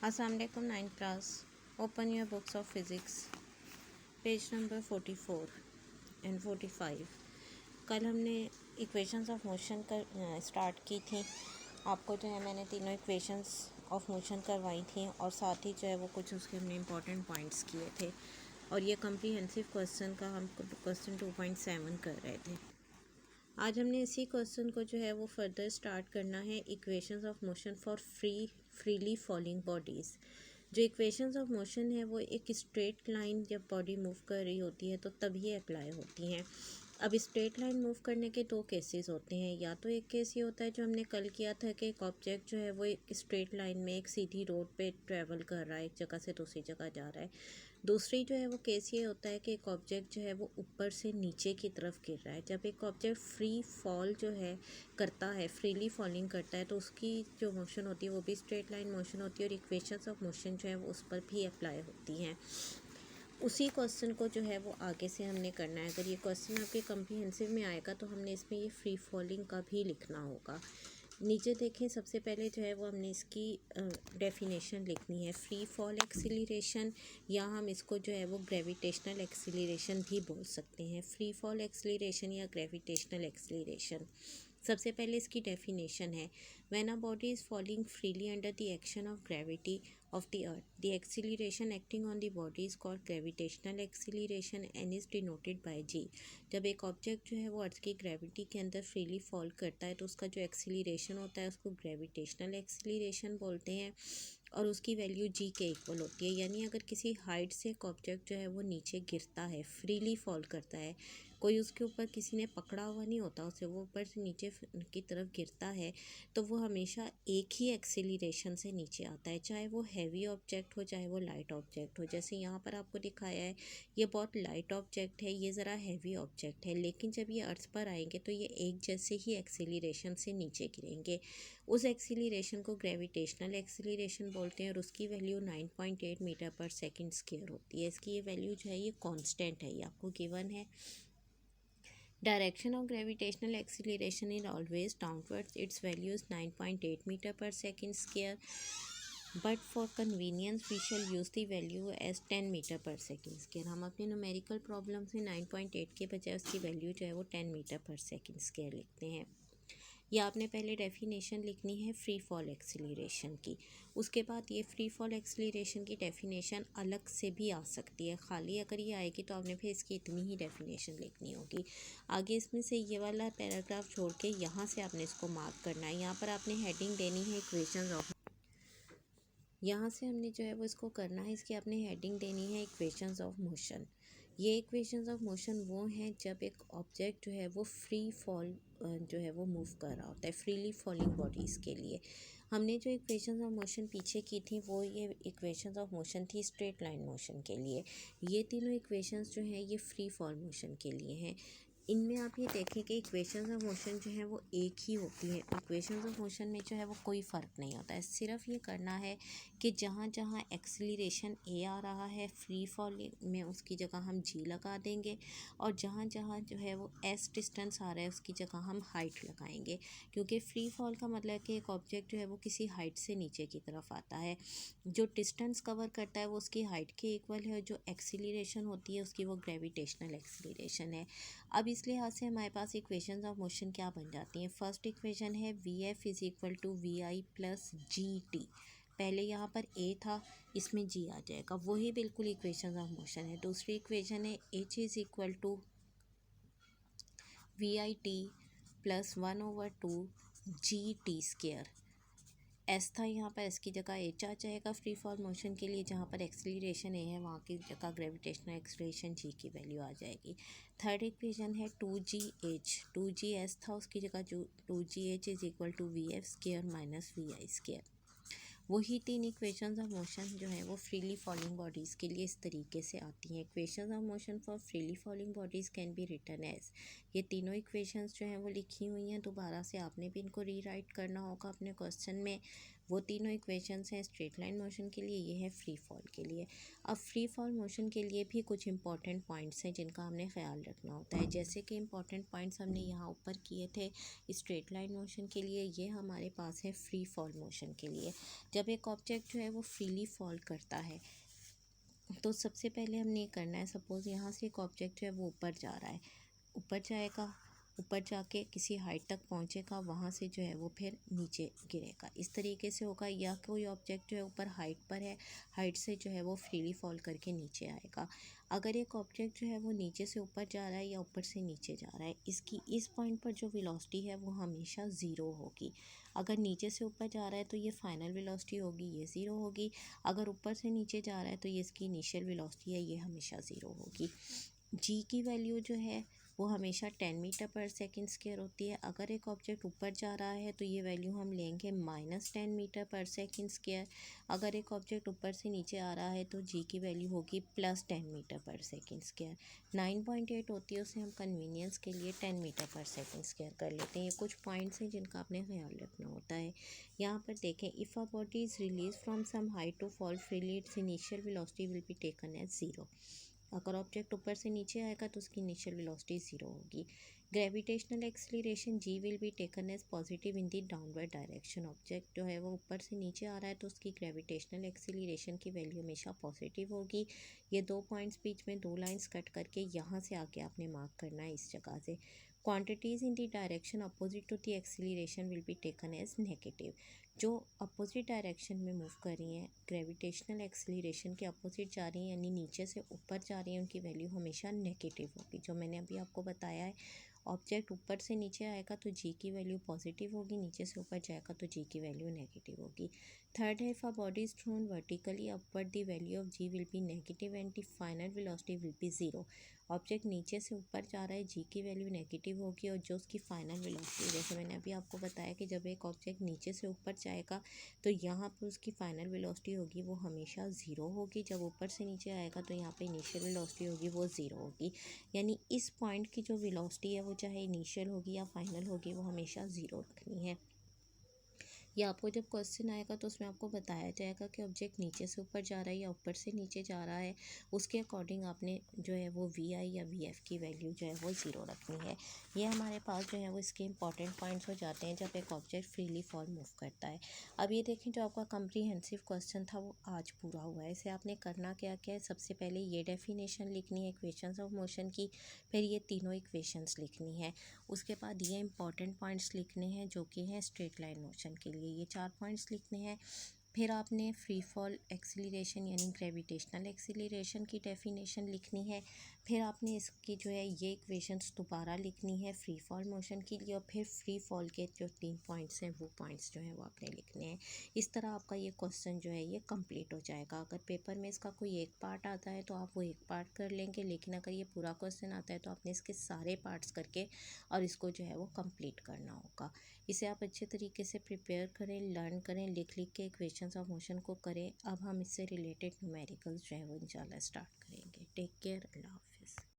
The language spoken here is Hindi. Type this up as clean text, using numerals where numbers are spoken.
अस्सलाम वालेकुम 9th class. Open your books of physics, page number 44 and 45। कल हमने इक्वेशंस ऑफ मोशन कर स्टार्ट की थी। आपको जो है मैंने तीनों इक्वेशंस ऑफ मोशन करवाई थी और साथ ही जो है वो कुछ उसके हमने इंपॉर्टेंट पॉइंट्स किए थे। और ये कम्प्रीहेंसिव क्वेश्चन का हम क्वेश्चन 2.7 कर रहे थे। आज हमने इसी क्वेश्चन को जो है वो फर्दर स्टार्ट करना है। Equations of motion for freely falling bodies. जो इक्वेशंस ऑफ मोशन है वो एक स्ट्रेट लाइन जब बॉडी मूव कर रही होती है तो तभी अप्लाई होती हैं। अब स्ट्रेट लाइन मूव करने के दो केसेस होते हैं। या तो एक केस ये होता है जो हमने कल किया था कि एक ऑब्जेक्ट जो है वो एक स्ट्रेट लाइन में एक सीधी रोड पे ट्रेवल कर रहा है, एक जगह से दूसरी जगह जा रहा है। दूसरी जो है वो केस ये होता है कि एक ऑब्जेक्ट जो है वो ऊपर से नीचे की तरफ गिर रहा है। जब एक ऑब्जेक्ट फ्री फॉल जो है करता है, फ्रीली फॉलिंग करता है, तो उसकी जो मोशन होती है वो भी स्ट्रेट लाइन मोशन होती है और इक्वेशंस ऑफ मोशन जो है वो उस पर भी अप्लाई होती हैं। उसी क्वेश्चन को जो है वो आगे से हमने करना है। अगर ये क्वेश्चन आपके कम्प्रीहेंसिव में आएगा तो हमने इसमें ये फ्री फॉलिंग का भी लिखना होगा। नीचे देखें, सबसे पहले जो है वो हमने इसकी डेफिनेशन लिखनी है। फ्री फॉल एक्सीलरेशन, या हम इसको जो है वो ग्रेविटेशनल एक्सीलरेशन भी बोल सकते हैं। फ्री फॉल एक्सीलरेशन या ग्रेविटेशनल एक्सीलरेशन। सबसे पहले इसकी डेफिनेशन है, when a body is falling freely under the action of gravity of the earth, the acceleration acting on the body is called gravitational acceleration and is denoted by g। जब एक ऑब्जेक्ट जो है वो अर्थ की ग्रेविटी के अंदर फ्रीली फॉल करता है तो उसका जो एक्सीलरेशन होता है उसको ग्रेविटेशनल एक्सीलरेशन बोलते हैं और उसकी वैल्यू जी के इक्वल होती है। यानी अगर किसी हाइट से एक ऑब्जेक्ट जो है वो नीचे गिरता है, फ्रीली फॉल करता है, कोई उसके ऊपर किसी ने पकड़ा हुआ नहीं होता उसे, वो ऊपर से नीचे की तरफ गिरता है तो वो हमेशा एक ही एक्सीलरेशन से नीचे आता है, चाहे वो हैवी ऑब्जेक्ट हो चाहे वो लाइट ऑब्जेक्ट हो। जैसे यहाँ पर आपको दिखाया है, ये बहुत लाइट ऑब्जेक्ट है, ये ज़रा हैवी ऑब्जेक्ट है, लेकिन जब ये अर्थ पर आएंगे तो ये एक जैसे ही एक्सीलरेशन से नीचे गिरेंगे। उस एक्सीलरेशन को ग्रेविटेशनल एक्सीलरेशन बोलते हैं और उसकी वैल्यू 9.8 मीटर पर सेकेंड स्क्वायर होती है। इसकी ये वैल्यू जो है ये कांस्टेंट है, ये आपको गिवन है। Direction of gravitational acceleration is always downwards. Its value is 9.8 meter per second square. But for convenience we shall use the value as 10 metre पर सेकेंड स्क्वायर। हम अपने न्यूमेरिकल प्रॉब्लम्स में 9.8 के बजाय उसकी वैल्यू जो है वो 10 मीटर पर सेकेंड स्क्वायर लिखते हैं। या आपने पहले डेफिनेशन लिखनी है फ्री फॉल एक्सीलरेशन की। उसके बाद ये फ्री फॉल एक्सीलरेशन की डेफिनेशन अलग से भी आ सकती है। खाली अगर ये आएगी तो आपने फिर इसकी इतनी ही डेफिनेशन लिखनी होगी। आगे इसमें से ये वाला पैराग्राफ छोड़ के यहाँ से आपने इसको मार्क करना है। यहाँ पर आपने हेडिंग देनी है इक्वेशंस ऑफ, यहाँ से हमने जो है वो इसको करना है, इसकी आपने हेडिंग देनी है इक्वेशंस ऑफ मोशन। ये इक्वेशंस ऑफ मोशन वो हैं जब एक ऑब्जेक्ट जो है वो फ्री फॉल जो है वो मूव कर रहा होता है, फ्रीली फॉलिंग बॉडीज़ के लिए। हमने जो इक्वेशंस ऑफ मोशन पीछे की थी वो ये इक्वेशंस ऑफ मोशन थी स्ट्रेट लाइन मोशन के लिए। ये तीनों इक्वेशंस जो हैं ये फ्री फॉल मोशन के लिए हैं। इनमें आप ये देखें कि इक्वेशंस ऑफ मोशन जो है वो एक ही होती है। इक्वेशंस ऑफ मोशन में जो है वो कोई फ़र्क नहीं होता है। सिर्फ ये करना है कि जहाँ जहाँ एक्सीलरेशन ए आ रहा है फ्री फॉल में उसकी जगह हम जी लगा देंगे और जहाँ जहाँ जो है वो एस डिस्टेंस आ रहा है उसकी जगह हम हाइट लगाएंगे। क्योंकि फ्री फॉल का मतलब है कि एक ऑब्जेक्ट जो है वो किसी हाइट से नीचे की तरफ आता है, जो डिस्टेंस कवर करता है वो उसकी हाइट के इक्वल है और जो एक्सीलरेशन होती है उसकी वो ग्रेविटेशनल एक्सीलरेशन है। अब इस लिहाज से हमारे पास इक्वेशंस ऑफ मोशन क्या बन जाती हैं। फर्स्ट इक्वेशन है v f is equal to v i plus g t. पहले यहाँ पर ए था, इसमें जी आ जाएगा, वही बिल्कुल इक्वेशन ऑफ मोशन है। दूसरी इक्वेशन है h is equal to v i t plus 1/2 g t square. S था यहाँ पर, एस की जगह एच आ जाएगा फ्री फॉल मोशन के लिए। जहाँ पर एक्सीलरेशन ए है वहाँ की जगह ग्रेविटेशनल एक्सीलरेशन जी की वैल्यू आ जाएगी। थर्ड इक्वेशन है 2gh, 2gs था उसकी जगह जो 2gh is equal to v f square minus v i square. वही तीन इक्वेशंस ऑफ मोशन जो है वो फ्रीली फॉलिंग बॉडीज़ के लिए इस तरीके से आती हैं। Equations of motion for freely falling bodies can be written as, ये तीनों इक्वेशंस जो हैं वो लिखी हुई हैं। दोबारा से आपने भी इनको रीराइट करना होगा अपने क्वेश्चन में। वो तीनों इक्वेशंस हैं स्ट्रेट लाइन मोशन के लिए, ये है फ्री फॉल के लिए। अब फ्री फॉल मोशन के लिए भी कुछ इंपॉर्टेंट पॉइंट्स हैं जिनका हमने ख्याल रखना होता है। जैसे कि इंपॉर्टेंट पॉइंट्स हमने यहाँ ऊपर किए थे स्ट्रेट लाइन मोशन के लिए, ये हमारे पास है फ्री फॉल मोशन के लिए। जब एक ऑब्जेक्ट जो है वो फ्रीली फॉल करता है तो सबसे पहले हमने ये करना है, सपोज़ यहाँ से एक ऑब्जेक्ट जो है वो ऊपर जा रहा है, ऊपर जाएगा, ऊपर जाके किसी हाइट तक पहुँचेगा, वहाँ से जो है वो फिर नीचे गिरेगा, इस तरीके से होगा। या कोई ऑब्जेक्ट जो है ऊपर हाइट पर है, हाइट से जो है वो फ्रीली फॉल करके नीचे आएगा। अगर एक ऑब्जेक्ट जो है वो नीचे से ऊपर जा रहा है या ऊपर से नीचे जा रहा है, इसकी इस पॉइंट पर जो वेलोसिटी है वो हमेशा ज़ीरो होगी। अगर नीचे से ऊपर जा रहा है तो ये फाइनल वेलोसिटी होगी, ये ज़ीरो होगी। अगर ऊपर से नीचे जा रहा है तो ये इसकी इनिशियल वेलोसिटी है, ये हमेशा ज़ीरो होगी। जी की वैल्यू जो है वो हमेशा 10 मीटर पर सेकेंड स्क्वायर होती है। अगर एक ऑब्जेक्ट ऊपर जा रहा है तो ये वैल्यू हम लेंगे -10 मीटर पर सेकेंड स्क्वायर। अगर एक ऑब्जेक्ट ऊपर से नीचे आ रहा है तो जी की वैल्यू होगी +10 मीटर पर सेकेंड स्क्वायर। 9.8 होती है, उसे हम कन्वीनियंस के लिए 10 मीटर पर सेकेंड स्क्वायर कर लेते हैं। ये कुछ पॉइंट्स हैं जिनका आपने ख्याल रखना होता है। यहाँ पर देखें, if a body is release from some height to fall freely, its initial velocity will be taken as zero. अगर ऑब्जेक्ट ऊपर से नीचे आएगा तो उसकी इनिशियल वेलोसिटी ज़ीरो होगी। Gravitational acceleration g will be taken as positive in the downward direction. Object जो है वो ऊपर से नीचे आ रहा है तो उसकी ग्रेविटेशनल एक्सीलरेशन की वैल्यू हमेशा पॉजिटिव होगी। ये दो पॉइंट्स बीच में दो लाइंस कट करके यहाँ से आके आपने मार्क करना है इस जगह से। Quantities in the direction opposite to the acceleration will be taken as negative. जो अपोजिट डायरेक्शन में मूव कर रही हैं, ग्रेविटेशनल एक्सीलरेशन के अपोजिट जा रही हैं, यानी नीचे से ऊपर जा रही हैं, उनकी वैल्यू हमेशा नेगेटिव होगी। जो मैंने अभी आपको बताया है, ऑब्जेक्ट ऊपर से नीचे आएगा तो जी की वैल्यू पॉजिटिव होगी, नीचे से ऊपर जाएगा तो जी की वैल्यू नेगेटिव होगी। थर्ड है, if a body is thrown vertically upward the value of G will be negative and the final velocity will be zero. Object नीचे से ऊपर जा रहा है, जी की वैल्यू नेगेटिव होगी और जो उसकी फाइनल वेलोसिटी, जैसे मैंने अभी आपको बताया कि जब एक ऑब्जेक्ट नीचे से ऊपर जाएगा तो यहाँ पर उसकी फाइनल वेलोसिटी होगी वो हमेशा ज़ीरो होगी। जब ऊपर से नीचे आएगा तो यहाँ पे इनिशियल वेलोसिटी होगी वो ज़ीरो होगी। यानी इस पॉइंट की जो वेलोसिटी है वो चाहे इनिशियल होगी या फाइनल होगी वो हमेशा ज़ीरो रखनी है। या आपको जब क्वेश्चन आएगा तो उसमें आपको बताया जाएगा कि ऑब्जेक्ट नीचे से ऊपर जा रहा है या ऊपर से नीचे जा रहा है, उसके अकॉर्डिंग आपने जो है वो वी आई या वी एफ़ की वैल्यू जो है वो ज़ीरो रखनी है। ये हमारे पास जो है वो इसके इंपॉर्टेंट पॉइंट्स हो जाते हैं जब एक ऑब्जेक्ट फ्रीली फॉल मूव करता है। अब ये देखें, जो आपका कम्प्रीहेंसिव क्वेश्चन था वो आज पूरा हुआ है। इसे आपने करना क्या क्या है, सबसे पहले ये डेफिनेशन लिखनी है इक्वेशंस ऑफ मोशन की, फिर ये तीनों इक्वेशंस लिखनी है। उसके बाद ये इंपॉर्टेंट पॉइंट्स लिखने हैं जो कि हैं स्ट्रेट लाइन मोशन के लिए, ये 4 पॉइंट्स लिखने हैं। फिर आपने फ्री फॉल एक्सीलरेशन यानी ग्रेविटेशनल एक्सीलरेशन की डेफिनेशन लिखनी है। फिर आपने इसकी जो है ये इक्वेशंस दोबारा लिखनी है फ्री फॉल मोशन के लिए, और फिर फ्री फॉल के जो 3 पॉइंट्स हैं वो पॉइंट्स जो हैं वो आपने लिखने हैं। इस तरह आपका ये क्वेश्चन जो है ये कंप्लीट हो जाएगा। अगर पेपर में इसका कोई एक पार्ट आता है तो आप वो एक पार्ट कर लेंगे, लेकिन अगर ये पूरा क्वेश्चन आता है तो आपने इसके सारे पार्ट्स करके और इसको जो है वो कंप्लीट करना होगा। इसे आप अच्छे तरीके से प्रिपेयर करें, लर्न करें, लिख लिख के इक्वेशंस ऑफ मोशन को करें। अब हम इससे रिलेटेड न्यूमेरिकल्स जो है वो इंशाल्लाह स्टार्ट करेंगे। टेक केयर, अल्लाह हाफिज़।